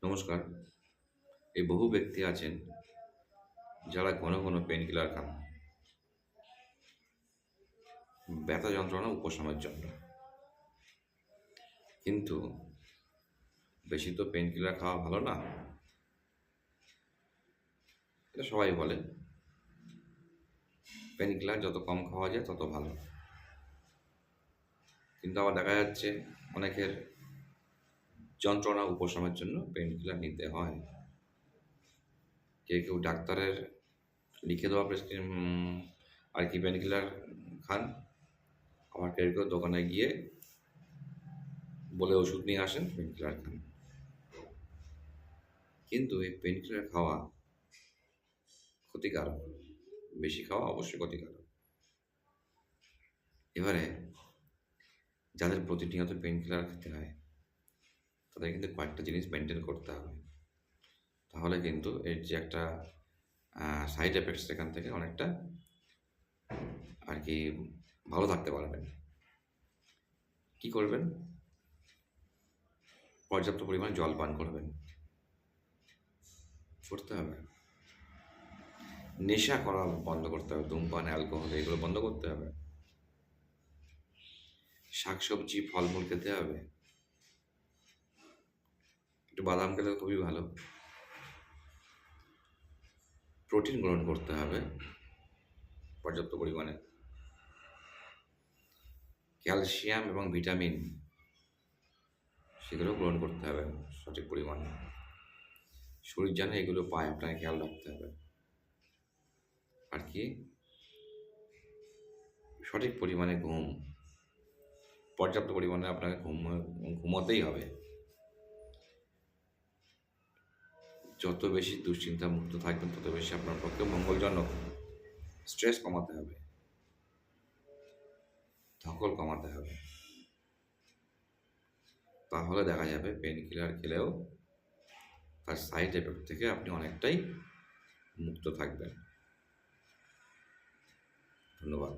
নমস্কার। এই বহু ব্যক্তি আছেন যারা ঘন ঘন পেন কিলার খান ব্যথা যন্ত্রণা উপশমের জন্য। কিন্তু বেশি তো পেন কিলার খাওয়া ভালো না, এটা সবাই বলে। পেন কিলার যত কম খাওয়া যায় তত ভালো। কিন্তু আবার দেখা যাচ্ছে অনেকের যন্ত্রণা উপশমের জন্য পেন কিলার নিতে হয়। কেউ কেউ ডাক্তারের লিখে দেওয়া আর কি পেন কিলার খান, আবার কেউ কেউ দোকানে গিয়ে বলে ওষুধ নিয়ে আসেন, পেন কিলার খান। কিন্তু এই পেন কিলার খাওয়া ক্ষতিকারক, বেশি খাওয়া অবশ্যই ক্ষতিকারক। এবারে যাদের প্রতিনিয়ত পেন কিলার খেতে হয় তাদের কিন্তু কয়েকটা জিনিস মেনটেন করতে হবে, তাহলে কিন্তু এর যে একটা সাইড এফেক্টস সেখান থেকে অনেকটা আর কি ভালো থাকতে পারবেন। কি করবেন? পর্যাপ্ত পরিমাণে জল পান করবেন, করতে হবে। নেশা করা বন্ধ করতে হবে, ধূমপান, অ্যালকোহল এগুলো বন্ধ করতে হবে। শাকসবজি, ফলমূল খেতে হবে, একটু বাদাম খেলে খুবই ভালো। প্রোটিন গ্রহণ করতে হবে পর্যাপ্ত পরিমাণে। ক্যালসিয়াম এবং ভিটামিন সেগুলো গ্রহণ করতে হবে সঠিক পরিমাণে। শরীর যেন এগুলো পায় আপনাকে খেয়াল রাখতে হবে। আর কি সঠিক পরিমাণে ঘুম, পর্যাপ্ত পরিমাণে আপনাকে ঘুমোতেই হবে। যত বেশি দুশ্চিন্তা মুক্ত থাকবেন তত বেশি আপনার পক্ষে মঙ্গলজনক। স্ট্রেস কমাতে হবে, ধকল কমাতে হবে, তাহলে দেখা যাবে পেন কিলার খেলেও তার সাইড এফেক্ট থেকে আপনি অনেকটাই মুক্ত থাকবেন। ধন্যবাদ।